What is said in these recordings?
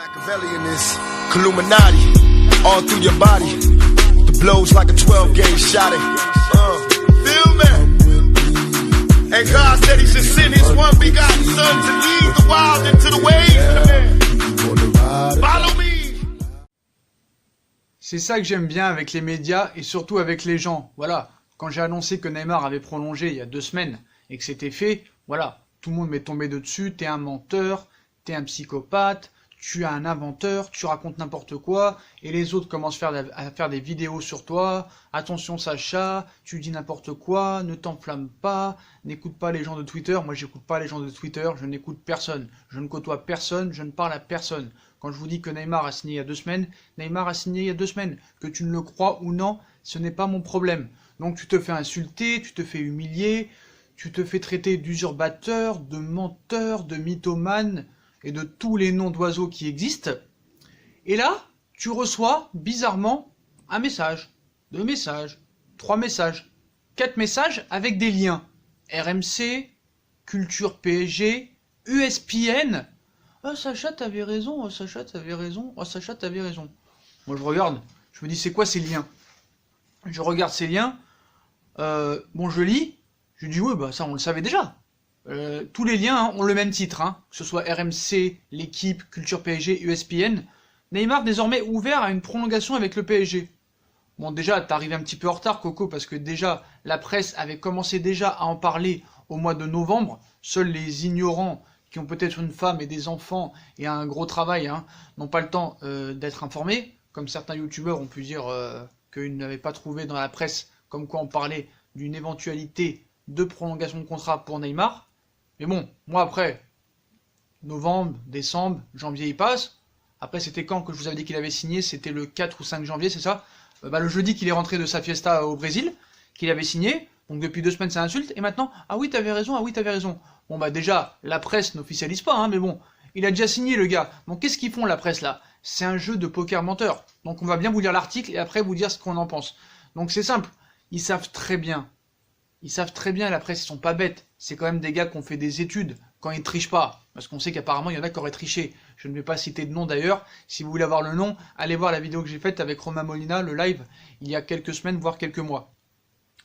Machiavelli in this Illuminati, all through your body. The blows like a 12-gauge shot. Feel me? And God said He should send His one begotten Son to lead the wild into the ways. Follow me. C'est ça que j'aime bien avec les médias et surtout avec les gens. Voilà, quand j'ai annoncé que Neymar avait prolongé il y a 2 semaines et que c'était fait, voilà, tout le monde m'est tombé dessus. T'es un menteur, t'es un psychopathe. Tu es un inventeur, tu racontes n'importe quoi, et les autres commencent à faire des vidéos sur toi. Attention Sacha, tu dis n'importe quoi, ne t'enflamme pas, n'écoute pas les gens de Twitter. Moi j'écoute pas les gens de Twitter, je n'écoute personne, je ne côtoie personne, je ne parle à personne. Quand je vous dis que Neymar a signé il y a 2 semaines, Neymar a signé il y a 2 semaines. Que tu ne le crois ou non, ce n'est pas mon problème. Donc tu te fais insulter, tu te fais humilier, tu te fais traiter d'usurpateur, de menteur, de mythomane, et de tous les noms d'oiseaux qui existent, et là, tu reçois, bizarrement, un message, 2 messages, 3 messages, 4 messages avec des liens. RMC, Culture PSG, ESPN. Oh Sacha, t'avais raison, oh Sacha, t'avais raison, oh Sacha, t'avais raison. Moi je regarde, je me dis c'est quoi ces liens? Je regarde ces liens, bon je lis, je dis oui, bah ça on le savait déjà. Tous les liens ont le même titre, que ce soit RMC, l'équipe, Culture PSG, ESPN. Neymar désormais ouvert à une prolongation avec le PSG. Bon déjà, t'es arrivé un petit peu en retard Coco, parce que déjà, la presse avait commencé déjà à en parler au mois de novembre. Seuls les ignorants qui ont peut-être une femme et des enfants et un gros travail n'ont pas le temps d'être informés. Comme certains youtubeurs ont pu dire qu'ils n'avaient pas trouvé dans la presse comme quoi on parlait d'une éventualité de prolongation de contrat pour Neymar. Mais bon, moi après, novembre, décembre, janvier il passe. Après c'était quand que je vous avais dit qu'il avait signé? C'était le 4 ou 5 janvier, c'est ça? Le jeudi qu'il est rentré de sa fiesta au Brésil, qu'il avait signé. Donc depuis 2 semaines ça insulte. Et maintenant, ah oui t'avais raison, ah oui t'avais raison. Bon déjà, la presse n'officialise pas, mais bon, il a déjà signé le gars. Donc qu'est-ce qu'ils font la presse là? C'est un jeu de poker menteur. Donc on va bien vous lire l'article et après vous dire ce qu'on en pense. Donc c'est simple, ils savent très bien. Ils savent très bien, la presse, ils sont pas bêtes. C'est quand même des gars qui ont fait des études, quand ils trichent pas. Parce qu'on sait qu'apparemment, il y en a qui auraient triché. Je ne vais pas citer de nom d'ailleurs. Si vous voulez avoir le nom, allez voir la vidéo que j'ai faite avec Romain Molina, le live, il y a quelques semaines, voire quelques mois.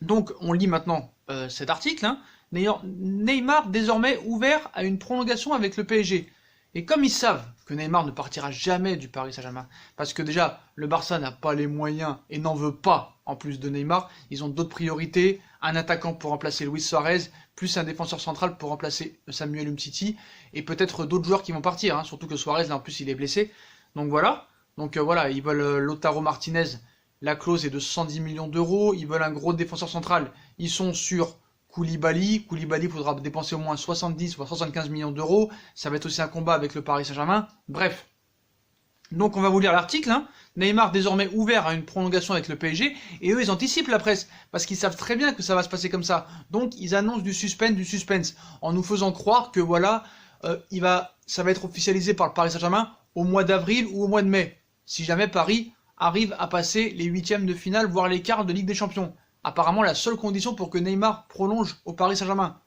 Donc, on lit maintenant cet article. Neymar, désormais ouvert à une prolongation avec le PSG. Et comme ils savent que Neymar ne partira jamais du Paris Saint-Germain, parce que déjà, le Barça n'a pas les moyens et n'en veut pas, en plus de Neymar, ils ont d'autres priorités, un attaquant pour remplacer Luis Suarez, plus un défenseur central pour remplacer Samuel Umtiti, et peut-être d'autres joueurs qui vont partir, surtout que Suarez, là en plus, il est blessé. Donc voilà, ils veulent Lautaro Martinez, la clause est de 110 millions d'euros, ils veulent un gros défenseur central, ils sont sur Koulibaly, il faudra dépenser au moins 70 voire 75 millions d'euros. Ça va être aussi un combat avec le Paris Saint-Germain. Bref. Donc on va vous lire l'article. Neymar désormais ouvert à une prolongation avec le PSG. Et eux ils anticipent la presse. Parce qu'ils savent très bien que ça va se passer comme ça. Donc ils annoncent du suspense. En nous faisant croire que voilà, ça va être officialisé par le Paris Saint-Germain au mois d'avril ou au mois de mai. Si jamais Paris arrive à passer les 8e de finale, voire les quarts de Ligue des Champions. Apparemment la seule condition pour que Neymar prolonge au Paris Saint-Germain.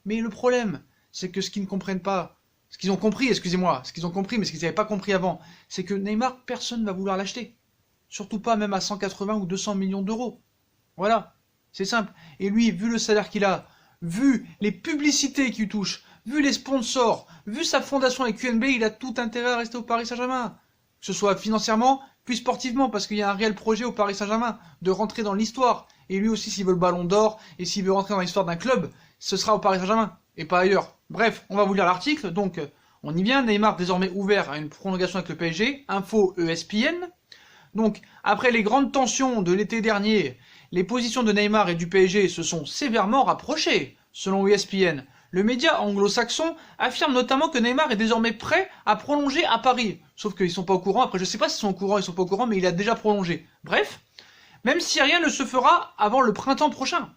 Mais le problème, c'est que ce qu'ils ne comprennent pas, ce qu'ils ont compris, mais ce qu'ils n'avaient pas compris avant, c'est que Neymar, personne ne va vouloir l'acheter. Surtout pas même à 180 ou 200 millions d'euros. Voilà, c'est simple. Et lui, vu le salaire qu'il a, vu les publicités qu'il touche, vu les sponsors, vu sa fondation avec QNB, il a tout intérêt à rester au Paris Saint-Germain. Que ce soit financièrement, puis sportivement, parce qu'il y a un réel projet au Paris Saint-Germain de rentrer dans l'histoire. Et lui aussi, s'il veut le ballon d'or, et s'il veut rentrer dans l'histoire d'un club, ce sera au Paris Saint-Germain, et pas ailleurs. Bref, on va vous lire l'article, donc on y vient. Neymar désormais ouvert à une prolongation avec le PSG, info ESPN. Donc, après les grandes tensions de l'été dernier, les positions de Neymar et du PSG se sont sévèrement rapprochées, selon ESPN. Le média anglo-saxon affirme notamment que Neymar est désormais prêt à prolonger à Paris. Sauf qu'ils sont pas au courant, après je sais pas s'ils sont au courant, ils sont pas au courant, mais il a déjà prolongé. Bref, même si rien ne se fera avant le printemps prochain.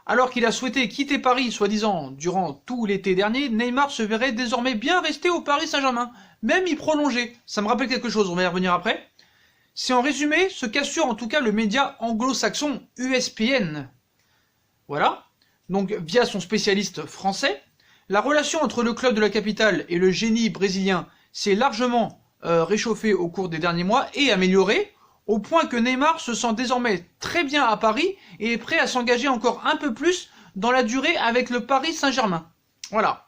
Alors qu'il a souhaité quitter Paris, soi-disant, durant tout l'été dernier, Neymar se verrait désormais bien rester au Paris Saint-Germain, même y prolonger. Ça me rappelle quelque chose, on va y revenir après. C'est en résumé ce qu'assure en tout cas le média anglo-saxon ESPN. Voilà. Donc via son spécialiste français, la relation entre le club de la capitale et le génie brésilien s'est largement réchauffé au cours des derniers mois et amélioré, au point que Neymar se sent désormais très bien à Paris et est prêt à s'engager encore un peu plus dans la durée avec le Paris Saint-Germain. Voilà.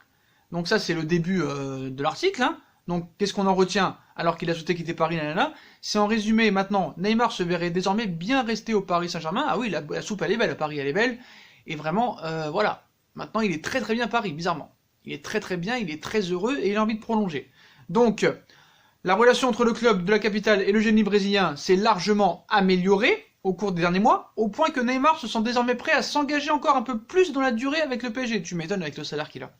Donc ça, c'est le début de l'article. Hein. Donc, qu'est-ce qu'on en retient alors qu'il a souhaité quitter Paris, nanana. C'est en résumé, maintenant, Neymar se verrait désormais bien rester au Paris Saint-Germain. Ah oui, la soupe, elle est belle, à Paris, elle est belle. Et vraiment, voilà. Maintenant, il est très très bien à Paris, bizarrement. Il est très très bien, il est très heureux et il a envie de prolonger. Donc, la relation entre le club de la capitale et le génie brésilien s'est largement améliorée au cours des derniers mois, au point que Neymar se sent désormais prêt à s'engager encore un peu plus dans la durée avec le PSG. Tu m'étonnes avec le salaire qu'il a.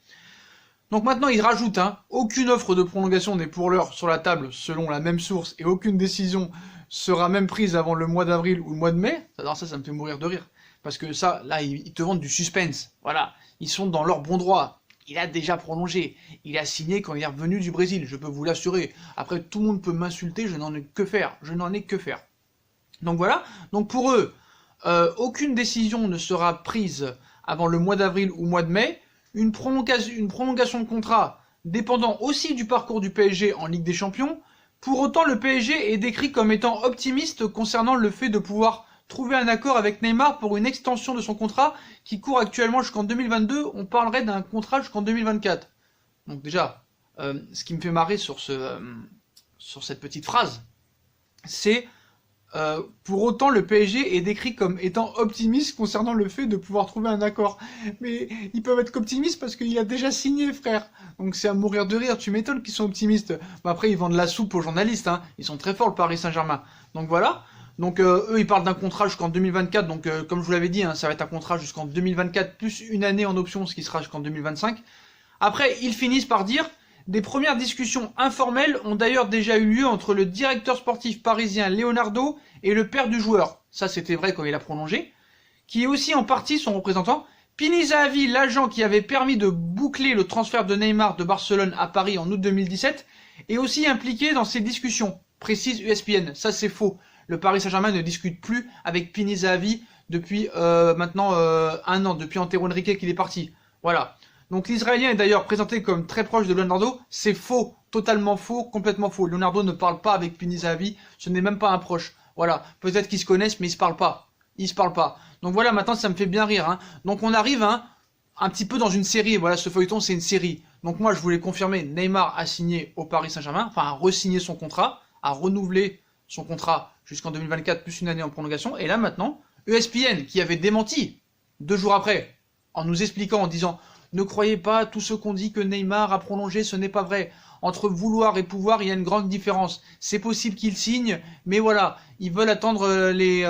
Donc maintenant, il rajoute, hein, aucune offre de prolongation n'est pour l'heure sur la table selon la même source et aucune décision sera même prise avant le mois d'avril ou le mois de mai. Alors ça me fait mourir de rire. Parce que ça, là, ils te vendent du suspense. Voilà, ils sont dans leur bon droit. Il a déjà prolongé. Il a signé quand il est revenu du Brésil, je peux vous l'assurer. Après, tout le monde peut m'insulter, je n'en ai que faire. Je n'en ai que faire. Donc voilà, donc pour eux, aucune décision ne sera prise avant le mois d'avril ou mois de mai. Une prolongation de contrat dépendant aussi du parcours du PSG en Ligue des Champions. Pour autant, le PSG est décrit comme étant optimiste concernant le fait de pouvoir trouver un accord avec Neymar pour une extension de son contrat qui court actuellement jusqu'en 2022. On parlerait d'un contrat jusqu'en 2024. Donc déjà, ce qui me fait marrer sur cette petite phrase, c'est pour autant, le PSG est décrit comme étant optimiste concernant le fait de pouvoir trouver un accord. Mais ils peuvent être qu'optimistes parce qu'il a déjà signé, frère. Donc c'est à mourir de rire, tu m'étonnes qu'ils sont optimistes. Bah, après, ils vendent la soupe aux journalistes, hein. Ils sont très forts, le Paris Saint-Germain. Donc voilà. Donc eux, ils parlent d'un contrat jusqu'en 2024. Donc comme je vous l'avais dit, hein, ça va être un contrat jusqu'en 2024, plus une année en option, ce qui sera jusqu'en 2025. Après, ils finissent par dire... Des premières discussions informelles ont d'ailleurs déjà eu lieu entre le directeur sportif parisien Leonardo et le père du joueur. Ça, c'était vrai quand il a prolongé. Qui est aussi en partie son représentant. Pini Zahavi, l'agent qui avait permis de boucler le transfert de Neymar de Barcelone à Paris en août 2017, est aussi impliqué dans ces discussions, précise ESPN. Ça, c'est faux. Le Paris Saint-Germain ne discute plus avec Pini Zahavi depuis maintenant un an, depuis Antero Henrique qu'il est parti. Voilà. Donc l'Israélien est d'ailleurs présenté comme très proche de Leonardo, c'est faux, totalement faux, complètement faux. Leonardo ne parle pas avec Pini Zahavi, ce n'est même pas un proche. Voilà, peut-être qu'ils se connaissent, mais ils se parlent pas. Ils se parlent pas. Donc voilà, maintenant ça me fait bien rire. Hein. Donc on arrive un petit peu dans une série, voilà, ce feuilleton c'est une série. Donc moi je voulais confirmer, Neymar a signé au Paris Saint-Germain, enfin a re-signé son contrat, a renouvelé son contrat jusqu'en 2024, plus une année en prolongation. Et là maintenant, ESPN, qui avait démenti 2 jours après, en nous expliquant, en disant... Ne croyez pas tout ce qu'on dit que Neymar a prolongé, ce n'est pas vrai. Entre vouloir et pouvoir, il y a une grande différence. C'est possible qu'il signe, mais voilà, ils veulent attendre les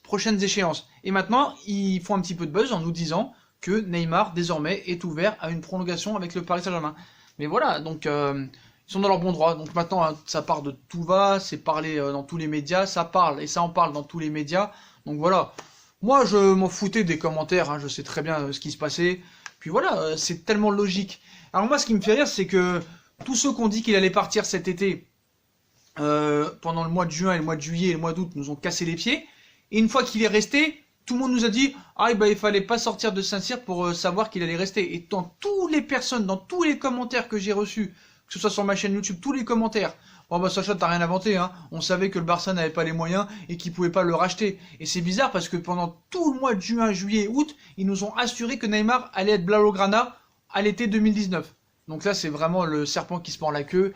prochaines échéances. Et maintenant, ils font un petit peu de buzz en nous disant que Neymar, désormais, est ouvert à une prolongation avec le Paris Saint-Germain. Mais voilà, donc ils sont dans leur bon droit. Donc maintenant, hein, ça part de tout va, c'est parlé dans tous les médias, ça parle, et ça en parle dans tous les médias. Donc voilà, moi je m'en foutais des commentaires, hein, je sais très bien ce qui se passait. Puis voilà, c'est tellement logique. Alors moi, ce qui me fait rire, c'est que tous ceux qui ont dit qu'il allait partir cet été, pendant le mois de juin et le mois de juillet et le mois d'août, nous ont cassé les pieds. Et une fois qu'il est resté, tout le monde nous a dit « Ah, bah, il fallait pas sortir de Saint-Cyr pour savoir qu'il allait rester. » Et dans toutes les personnes, dans tous les commentaires que j'ai reçus, que ce soit sur ma chaîne YouTube, tous les commentaires, bon bah Sacha, t'as rien inventé, hein. On savait que le Barça n'avait pas les moyens et qu'il pouvait pas le racheter. Et c'est bizarre parce que pendant tout le mois de juin, juillet, août, ils nous ont assuré que Neymar allait être blaugrana à l'été 2019. Donc là, c'est vraiment le serpent qui se mord la queue.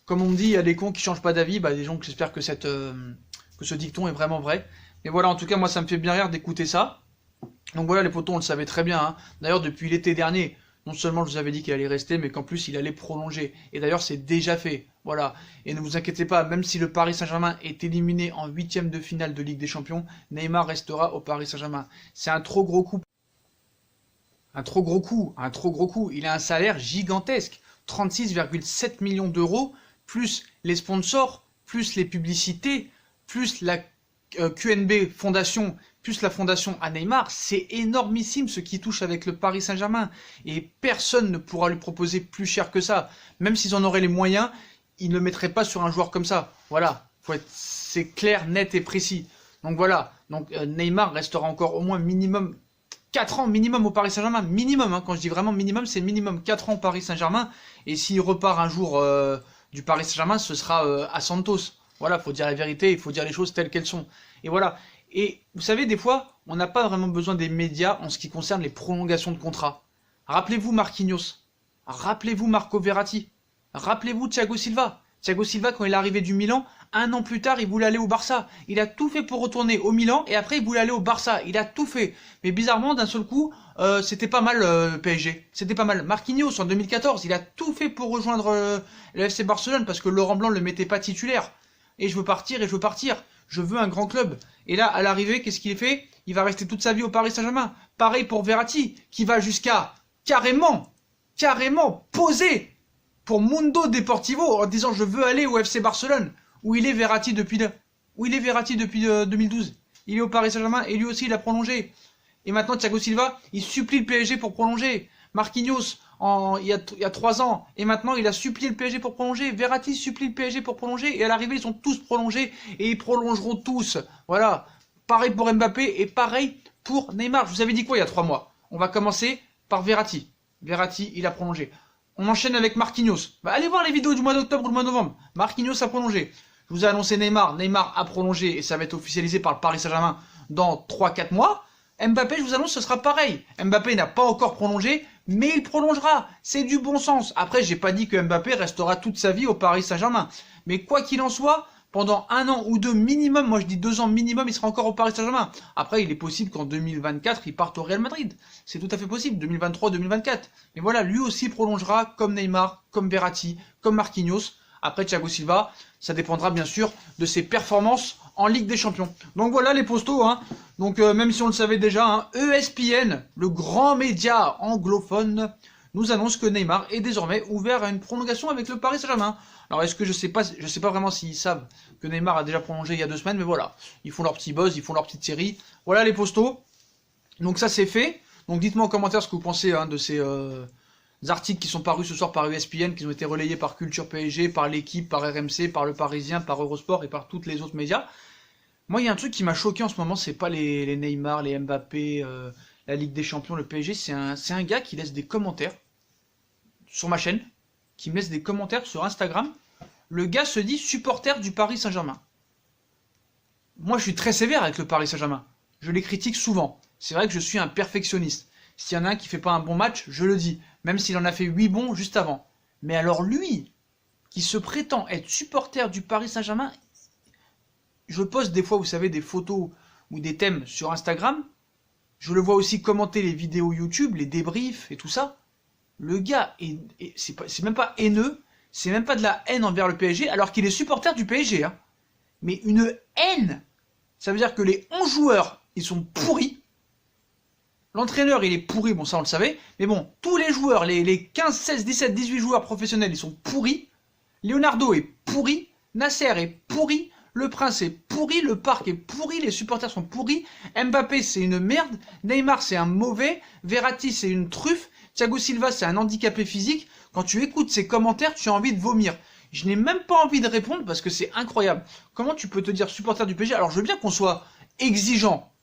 Comme on me dit, il y a des cons qui changent pas d'avis. Bah, donc j'espère que ce dicton est vraiment vrai. Mais voilà, en tout cas, moi, ça me fait bien rire d'écouter ça. Donc voilà, les potos, on le savait très bien, hein. D'ailleurs, depuis l'été dernier, non seulement je vous avais dit qu'il allait rester, mais qu'en plus il allait prolonger. Et d'ailleurs c'est déjà fait. Voilà. Et ne vous inquiétez pas, même si le Paris Saint-Germain est éliminé en 8e de finale de Ligue des Champions, Neymar restera au Paris Saint-Germain. C'est un trop gros coup. Un trop gros coup. Il a un salaire gigantesque. 36,7 millions d'euros, plus les sponsors, plus les publicités, plus la QNB Fondation, plus la fondation à Neymar, c'est énormissime ce qui touche avec le Paris Saint-Germain. Et personne ne pourra lui proposer plus cher que ça. Même s'ils en auraient les moyens, ils ne le mettraient pas sur un joueur comme ça. Voilà, c'est clair, net et précis. Donc voilà, donc Neymar restera encore au moins minimum 4 ans minimum au Paris Saint-Germain. Minimum, hein, quand je dis vraiment minimum, c'est minimum 4 ans au Paris Saint-Germain. Et s'il repart un jour du Paris Saint-Germain, ce sera à Santos. Voilà, faut dire la vérité, il faut dire les choses telles qu'elles sont. Et voilà. Et vous savez, des fois, on n'a pas vraiment besoin des médias en ce qui concerne les prolongations de contrat. Rappelez-vous Marquinhos. Rappelez-vous Marco Verratti. Rappelez-vous Thiago Silva. Thiago Silva, quand il est arrivé du Milan, 1 an plus tard, il voulait aller au Barça. Il a tout fait pour retourner au Milan et après, il voulait aller au Barça. Il a tout fait. Mais bizarrement, d'un seul coup, c'était pas mal le PSG. C'était pas mal. Marquinhos, en 2014, il a tout fait pour rejoindre le FC Barcelone parce que Laurent Blanc ne le mettait pas titulaire. Et je veux partir, et je veux partir. Je veux un grand club. Et là, à l'arrivée, qu'est-ce qu'il fait? Il va rester toute sa vie au Paris Saint-Germain. Pareil pour Verratti, qui va jusqu'à carrément poser pour Mundo Deportivo en disant je veux aller au FC Barcelone. Où il est Verratti depuis 2012. Il est au Paris Saint-Germain et lui aussi il a prolongé. Et maintenant Thiago Silva, il supplie le PSG pour prolonger. Marquinhos, il y a 3 ans, et maintenant il a supplié le PSG pour prolonger. Verratti supplie le PSG pour prolonger, et à l'arrivée ils sont tous prolongés, et ils prolongeront tous. Voilà. Pareil pour Mbappé, et pareil pour Neymar. Je vous avais dit quoi il y a 3 mois? On va commencer par Verratti. Verratti, il a prolongé. On enchaîne avec Marquinhos. Bah, allez voir les vidéos du mois d'octobre ou du mois de novembre. Marquinhos a prolongé. Je vous ai annoncé Neymar. Neymar a prolongé, et ça va être officialisé par le Paris Saint-Germain dans 3-4 mois. Mbappé, je vous annonce, ce sera pareil. Mbappé n'a pas encore prolongé, mais il prolongera. C'est du bon sens. Après, j'ai pas dit que Mbappé restera toute sa vie au Paris Saint-Germain. Mais quoi qu'il en soit, pendant 1 an ou 2 minimum, moi je dis 2 ans minimum, il sera encore au Paris Saint-Germain. Après, il est possible qu'en 2024, il parte au Real Madrid. C'est tout à fait possible, 2023-2024. Mais voilà, lui aussi prolongera, comme Neymar, comme Verratti, comme Marquinhos. Après, Thiago Silva, ça dépendra bien sûr de ses performances en Ligue des Champions. Donc voilà les postos, hein. Donc même si on le savait déjà, hein, ESPN, le grand média anglophone, nous annonce que Neymar est désormais ouvert à une prolongation avec le Paris Saint-Germain. Alors est-ce que je sais pas vraiment s'ils savent que Neymar a déjà prolongé il y a 2 semaines, mais voilà, ils font leur petit buzz, ils font leur petite série. Voilà les postos. Donc ça c'est fait. Donc dites-moi en commentaire ce que vous pensez de ces articles qui sont parus ce soir par ESPN, qui ont été relayés par Culture PSG, par l'équipe, par RMC, par Le Parisien, par Eurosport et par toutes les autres médias. Moi, il y a un truc qui m'a choqué en ce moment, c'est pas les Neymar, les Mbappé, la Ligue des Champions, le PSG, c'est un gars qui laisse des commentaires sur ma chaîne, qui me laisse des commentaires sur Instagram. Le gars se dit supporter du Paris Saint-Germain. Moi, je suis très sévère avec le Paris Saint-Germain. Je les critique souvent. C'est vrai que je suis un perfectionniste. S'il y en a un qui fait pas un bon match, je le dis, même s'il en a fait 8 bons juste avant. Mais alors lui, qui se prétend être supporter du Paris Saint-Germain, je poste des fois, vous savez, des photos ou des thèmes sur Instagram. Je le vois aussi commenter les vidéos YouTube, les débriefs et tout ça. Le gars, c'est même pas haineux, c'est même pas de la haine envers le PSG, alors qu'il est supporter du PSG. Hein. Mais une haine. Ça veut dire que les 11 joueurs, ils sont pourris. L'entraîneur, il est pourri, bon ça on le savait. Mais bon, tous les joueurs, les 15, 16, 17, 18 joueurs professionnels, ils sont pourris. Leonardo est pourri. Nasser est pourri. Le Prince est pourri, le Parc est pourri, les supporters sont pourris, Mbappé c'est une merde, Neymar c'est un mauvais, Verratti c'est une truffe, Thiago Silva c'est un handicapé physique. Quand tu écoutes ces commentaires, tu as envie de vomir. Je n'ai même pas envie de répondre parce que c'est incroyable. Comment tu peux te dire supporter du PSG? Alors je veux bien qu'on soit exigeant.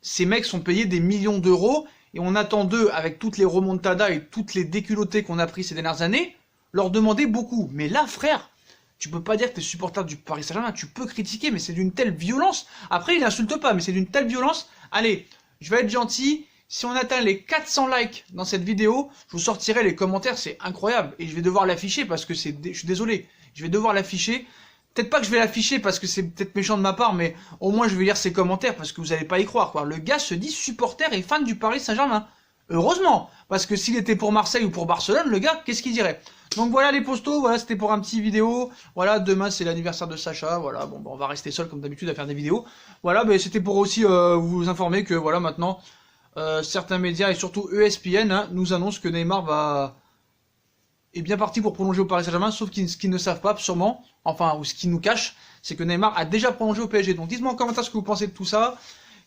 Ces mecs sont payés des millions d'euros et on attend d'eux, avec toutes les remontadas et toutes les déculottées qu'on a pris ces dernières années, leur demander beaucoup. Mais là frère, tu peux pas dire que tu es supporter du Paris Saint-Germain, tu peux critiquer, mais c'est d'une telle violence. Après, il insulte pas, mais c'est d'une telle violence. Allez, je vais être gentil. Si on atteint les 400 likes dans cette vidéo, je vous sortirai les commentaires, c'est incroyable. Et je vais devoir l'afficher parce que je suis désolé. Je vais devoir l'afficher. Peut-être pas que je vais l'afficher parce que c'est peut-être méchant de ma part, mais au moins je vais lire ses commentaires parce que vous n'allez pas y croire, quoi. Le gars se dit supporter et fan du Paris Saint-Germain. Heureusement, parce que s'il était pour Marseille ou pour Barcelone, le gars, qu'est-ce qu'il dirait? Donc voilà les postos, voilà c'était pour un petit vidéo. Voilà, demain c'est l'anniversaire de Sacha, voilà, bon bah, on va rester seul comme d'habitude à faire des vidéos. Voilà, mais c'était pour aussi vous informer que voilà maintenant certains médias et surtout ESPN hein, nous annoncent que Neymar est bien parti pour prolonger au Paris Saint-Germain, sauf ce qu'ils ne savent pas sûrement, enfin ou ce qu'ils nous cachent, c'est que Neymar a déjà prolongé au PSG. Donc dites-moi en commentaire ce que vous pensez de tout ça.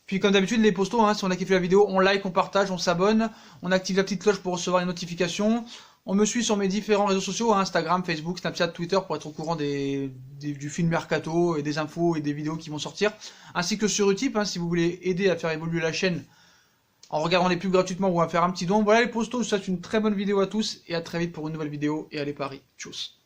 Puis comme d'habitude les postos, hein, si on a kiffé la vidéo, on like, on partage, on s'abonne, on active la petite cloche pour recevoir les notifications. On me suit sur mes différents réseaux sociaux, hein, Instagram, Facebook, Snapchat, Twitter pour être au courant du film Mercato et des infos et des vidéos qui vont sortir. Ainsi que sur Utip, hein, si vous voulez aider à faire évoluer la chaîne en regardant les pubs gratuitement ou à faire un petit don. Voilà les postos, je vous souhaite une très bonne vidéo à tous et à très vite pour une nouvelle vidéo et allez Paris, tchuss.